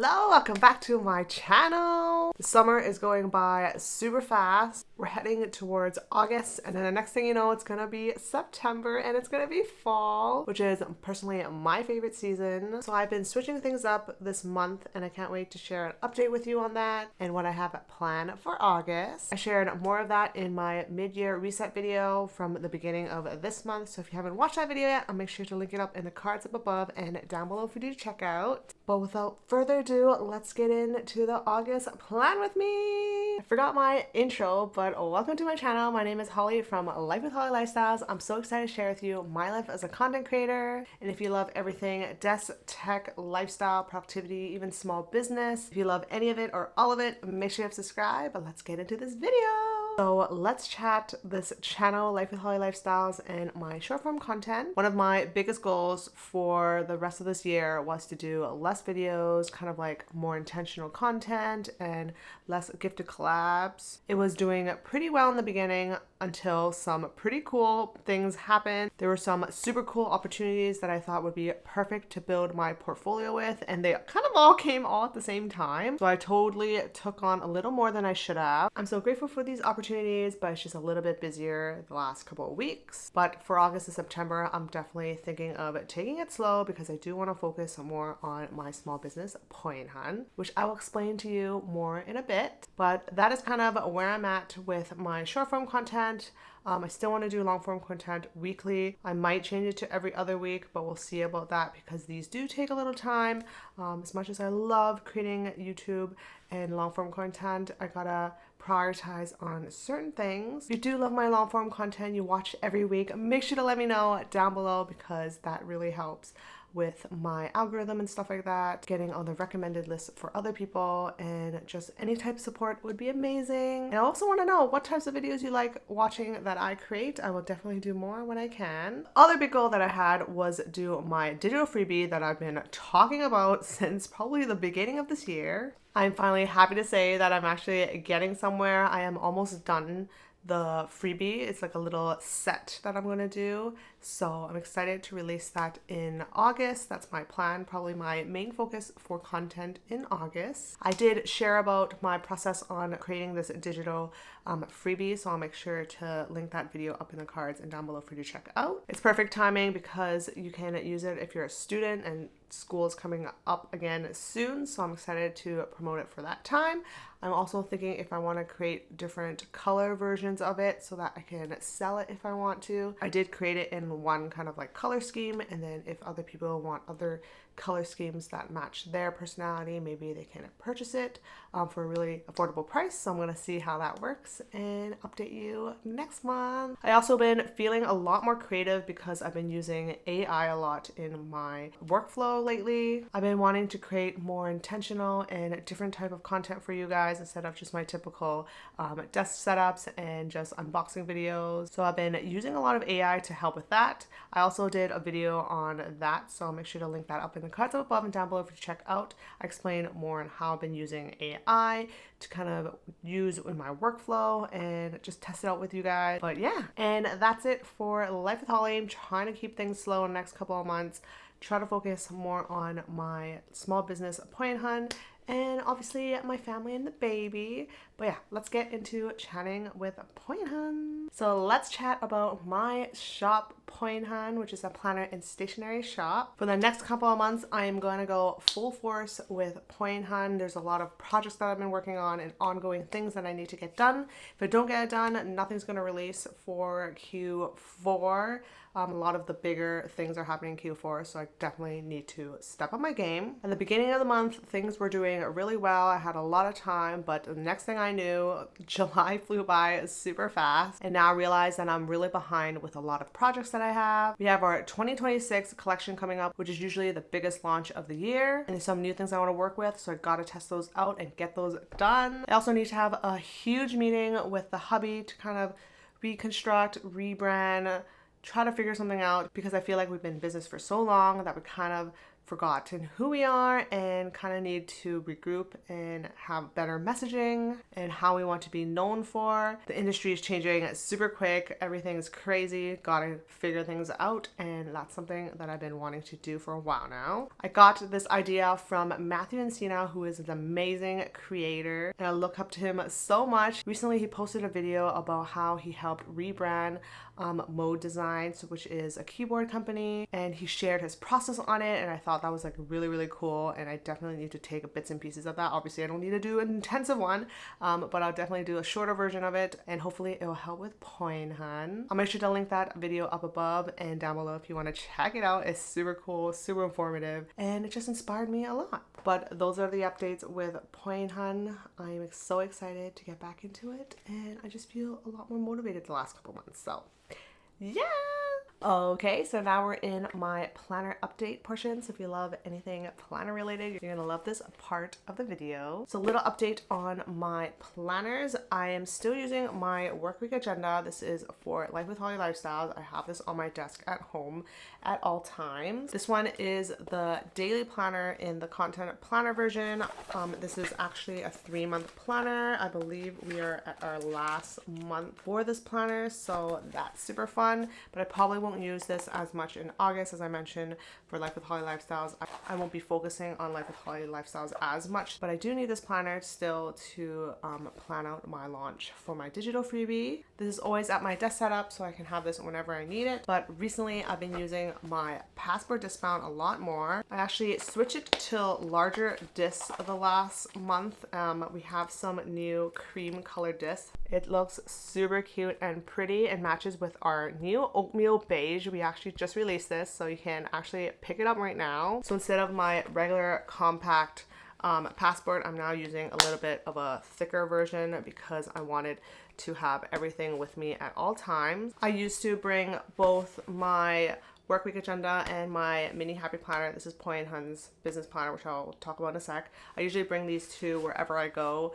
Hello, welcome back to my channel. The summer is going by super fast. We're heading towards August, and then the next thing you know, it's gonna be September and it's gonna be fall, which is personally my favorite season. So I've been switching things up this month and I can't wait to share an update with you on that and what I have planned for August. I shared more of that in my mid-year reset video from the beginning of this month. So if you haven't watched that video yet, I'll make sure to link it up in the cards up above and down below for you to check out. But without further ado, let's get into the August plan with me. I forgot my intro, but welcome to my channel. My name is Holly from Life with Holly Lifestyles. I'm so excited to share with you my life as a content creator. And if you love everything desk, tech, lifestyle, productivity, even small business, if you love any of it or all of it, make sure you subscribe. But let's get into this video. So let's chat this channel, Life with Holly Lifestyles, and my short form content. One of my biggest goals for the rest of this year was to do less videos, kind of like more intentional content and less gifted collabs. It was doing pretty well in the beginning until some pretty cool things happened. There were some super cool opportunities that I thought would be perfect to build my portfolio with, and they kind of all came all at the same time. So I totally took on a little more than I should have. I'm so grateful for these opportunities, but it's just a little bit busier the last couple of weeks. But for August and September, I'm definitely thinking of taking it slow because I do want to focus more on my small business, Poinhan, which I will explain to you more in a bit. But that is kind of where I'm at with my short form content. I still want to do long form content weekly. I might change it to every other week, but we'll see about that because these do take a little time. As much as I love creating YouTube and long form content, I gotta prioritize on certain things. If you do love my long form content, you watch every week, make sure to let me know down below because that really helps with my algorithm and stuff like that, getting on the recommended list for other people, and just any type of support would be amazing. And I also want to know what types of videos you like watching that I create. I will definitely do more when I can. Other big goal that I had was do my digital freebie that I've been talking about since probably the beginning of this year. I'm finally happy to say that I'm actually getting somewhere. I am almost done the freebie. It's like a little set that I'm going to do. So I'm excited to release that in August. That's my plan, probably my main focus for content in August. I did share about my process on creating this digital freebie, so I'll make sure to link that video up in the cards and down below for you to check out. It's perfect timing because you can use it if you're a student and school is coming up again soon, so I'm excited to promote it for that time. I'm also thinking if I want to create different color versions of it so that I can sell it if I want to. I did create it in one kind of like color scheme, and then if other people want other color schemes that match their personality, maybe they can purchase it for a really affordable price. So I'm going to see how that works and update you next month. I also been feeling a lot more creative because I've been using AI a lot in my workflow lately. I've been wanting to create more intentional and different type of content for you guys instead of just my typical desk setups and just unboxing videos. So I've been using a lot of AI to help with that. I also did a video on that, so I'll make sure to link that up in the cards up above and down below for you to check out. I explain more on how I've been using AI to kind of use in my workflow and just test it out with you guys. But yeah, and that's it for Life with Holly. I'm trying to keep things slow in the next couple of months, try to focus more on my small business Poinhan and obviously my family and the baby. But yeah, let's get into chatting with Poinhan. So let's chat about my shop Poinhan, which is a planner and stationery shop. For the next couple of months, I am going to go full force with Poinhan. There's a lot of projects that I've been working on and ongoing things that I need to get done. If I don't get it done, nothing's going to release for Q4. A lot of the bigger things are happening in Q4, so I definitely need to step up my game. At the beginning of the month, things were doing really well. I had a lot of time, but the next thing I knew, July flew by super fast, and now I realize that I'm really behind with a lot of projects that I have. We have our 2026 collection coming up, which is usually the biggest launch of the year, and there's some new things I want to work with, so I gotta test those out and get those done. I also need to have a huge meeting with the hubby to kind of reconstruct, rebrand, try to figure something out because I feel like we've been in business for so long that we kind of forgotten who we are and kind of need to regroup and have better messaging and how we want to be known for. The industry is changing super quick. Everything's crazy. Gotta figure things out, and that's something that I've been wanting to do for a while now. I got this idea from Matthew Encina, who is an amazing creator, and I look up to him so much. Recently, he posted a video about how he helped rebrand Mode Designs, which is a keyboard company, and he shared his process on it, and I thought that was like really cool, and I definitely need to take bits and pieces of that. Obviously I don't need to do an intensive one, but I'll definitely do a shorter version of it, and hopefully it will help with Poinhan. I'll make sure to link that video up above and down below if you want to check it out. It's super cool, super informative, and it just inspired me a lot. But those are the updates with Poinhan. I'm so excited to get back into it, and I just feel a lot more motivated the last couple months, so yeah. Okay, so now we're in my planner update portion. So if you love anything planner related, you're gonna love this part of the video. So a little update on my planners. I am still using my work week agenda. This is for Life with Holly Lifestyles. I have this on my desk at home at all times. This one is the daily planner in the content planner version. This is actually a 3-month planner. I believe we are at our last month for this planner, so that's super fun, but I probably won't use this as much in August. As I mentioned, for Life with Holly Lifestyles, I won't be focusing on Life with Holly Lifestyles as much, but I do need this planner still to plan out my launch for my digital freebie. This is always at my desk setup, so I can have this whenever I need it, but recently I've been using my passport discount a lot more. I actually switched it to larger discs the last month. We have some new cream colored discs. It looks super cute and pretty and matches with our new oatmeal beige. We actually just released this, so you can actually pick it up right now. So instead of my regular compact passport, I'm now using a little bit of a thicker version because I wanted to have everything with me at all times. I used to bring both my work week agenda and my mini happy planner. This is Poinhan's business planner, which I'll talk about in a sec. I usually bring these two wherever I go,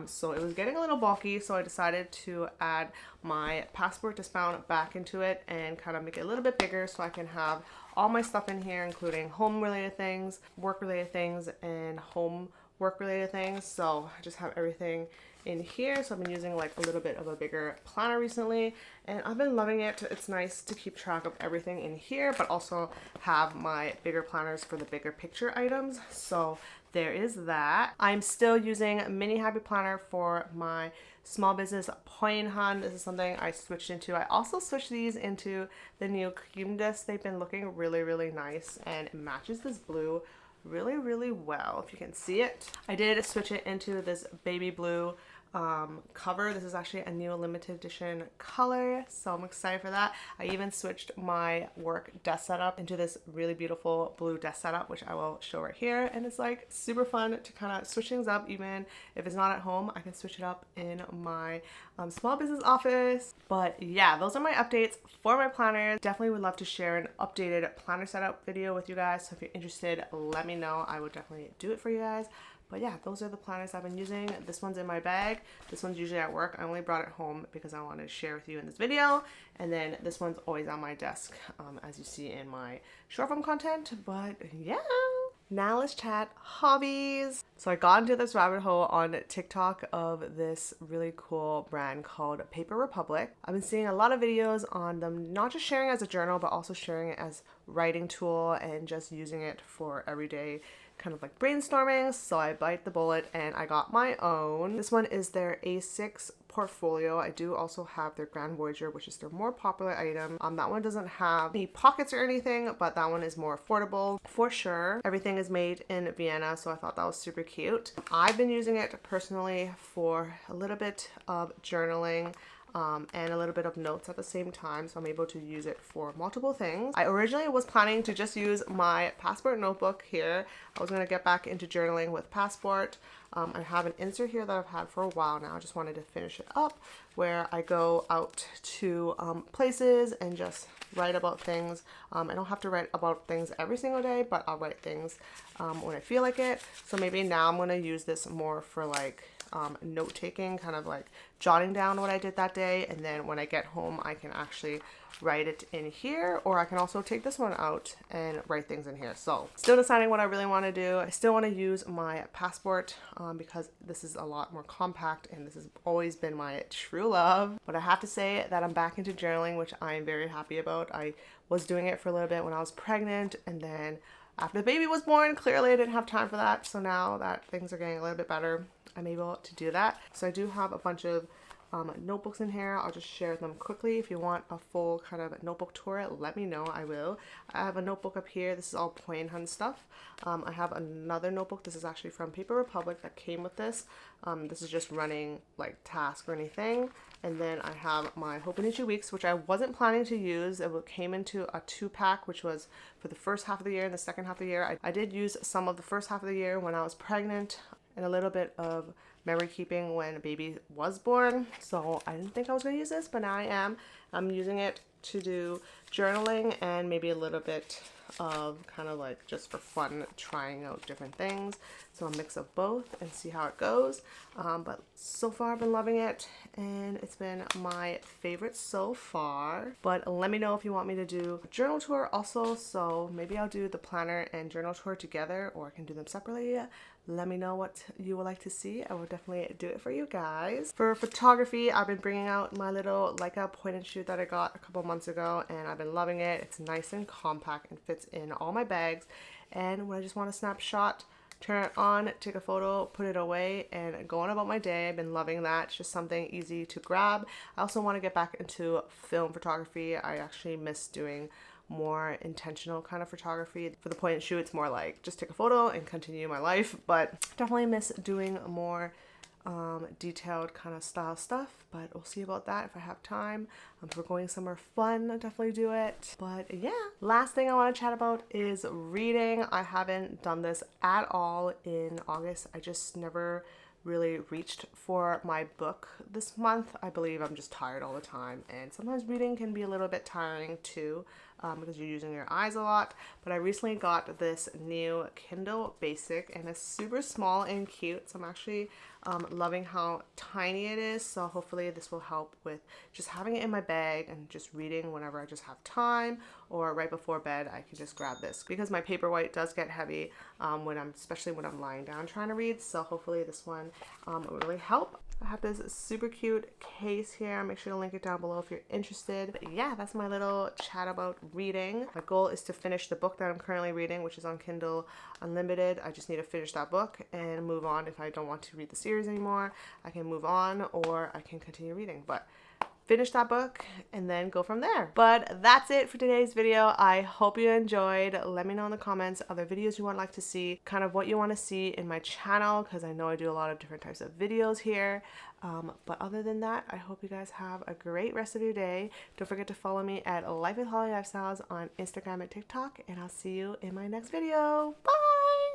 so it was getting a little bulky, so I decided to add my passport discount back into it and kind of make it a little bit bigger so I can have all my stuff in here, including home related things, work related things, and home work related things. So I just have everything in here. So I've been using like a little bit of a bigger planner recently, and I've been loving it. It's nice to keep track of everything in here, but also have my bigger planners for the bigger picture items. So there is that. I'm still using Mini Happy Planner for my small business Poinhan. This is something I switched into. I also switched these into the new cream disc. They've been looking really nice, and it matches this blue really well, if you can see it. I did switch it into this baby blue cover. This is actually a new limited edition color, so I'm excited for that. I even switched my work desk setup into this really beautiful blue desk setup, which I will show right here, and it's like super fun to kind of switch things up. Even if it's not at home, I can switch it up in my small business office. But yeah, those are my updates for my planners. Definitely would love to share an updated planner setup video with you guys, so if you're interested, let me know. I would definitely do it for you guys. But yeah, those are the planners I've been using. This one's in my bag. This one's usually at work. I only brought it home because I wanted to share with you in this video. And then this one's always on my desk, as you see in my short form content. But yeah, now let's chat hobbies. So I got into this rabbit hole on TikTok of this really cool brand called Paper Republic. I've been seeing a lot of videos on them, not just sharing it as a journal, but also sharing it as writing tool and just using it for everyday kind of like brainstorming. So I bite the bullet and I got my own. This one is their A6 portfolio. I do also have their Grand Voyager, which is their more popular item. That one doesn't have any pockets or anything, but that one is more affordable for sure. Everything is made in Vienna, so I thought that was super cute. I've been using it personally for a little bit of journaling and a little bit of notes at the same time, so I'm able to use it for multiple things. I originally was planning to just use my passport notebook here. I was going to get back into journaling with passport. I have an insert here that I've had for a while now. I just wanted to finish it up, where I go out to places and just write about things. I don't have to write about things every single day, but I'll write things when I feel like it. So maybe now I'm going to use this more for like note taking, kind of like jotting down what I did that day, and then when I get home I can actually write it in here, or I can also take this one out and write things in here. So still deciding what I really want to do. I still want to use my passport because this is a lot more compact and this has always been my true love. But I have to say that I'm back into journaling, which I am very happy about. I was doing it for a little bit when I was pregnant, and then after the baby was born, clearly I didn't have time for that. So now that things are getting a little bit better, I'm able to do that. So I do have a bunch of notebooks in here. I'll just share them quickly. If you want a full kind of notebook tour, let me know. I will. I have a notebook up here. This is all plain hunt stuff. I have another notebook. This is actually from Paper Republic that came with this. This is just running like task or anything. And then I have my Hobbies weeks, which I wasn't planning to use. It came into a 2-pack, which was for the first half of the year and the second half of the year. I did use some of the first half of the year when I was pregnant, and a little bit of memory keeping when a baby was born. So I didn't think I was going to use this, but now I am. I'm using it to do journaling and maybe a little bit of kind of like just for fun, trying out different things. So a mix of both and see how it goes. But so far I've been loving it and it's been my favorite so far. But let me know if you want me to do a journal tour also. So maybe I'll do the planner and journal tour together, or I can do them separately. Let me know what you would like to see. I will definitely do it for you guys. For photography, I've been bringing out my little Leica point and shoot that I got a couple months ago, and I've been loving it. It's nice and compact and fits in all my bags. And when I just want a snapshot, turn it on, take a photo, put it away, and go on about my day. I've been loving that. It's just something easy to grab. I also want to get back into film photography. I actually miss doing more intentional kind of photography. For the point and shoot, it's more like just take a photo and continue my life, but definitely miss doing more detailed kind of style stuff. But we'll see about that if I have time. If we're going somewhere fun, I'll definitely do it. But yeah, last thing I want to chat about is reading. I haven't done this at all in August. I just never really reached for my book this month. I believe I'm just tired all the time, and sometimes reading can be a little bit tiring too, because you're using your eyes a lot. But I recently got this new Kindle Basic, and it's super small and cute, so I'm actually loving how tiny it is. So hopefully this will help with just having it in my bag and just reading whenever I just have time, or right before bed I can just grab this, because my Paperwhite does get heavy especially when I'm lying down trying to read. So hopefully this one will really help. I have this super cute case here. Make sure to link it down below if you're interested. But yeah, that's my little chat about reading. My goal is to finish the book that I'm currently reading, which is on Kindle Unlimited. I just need to finish that book and move on. If I don't want to read the series anymore, I can move on, or I can continue reading. But finish that book and then go from there. But that's it for today's video. I hope you enjoyed. Let me know in the comments other videos you would like to see, kind of what you want to see in my channel, because I know I do a lot of different types of videos here. But other than that, I hope you guys have a great rest of your day. Don't forget to follow me at Life with Holly Lifestyles on Instagram and TikTok, and I'll see you in my next video. Bye!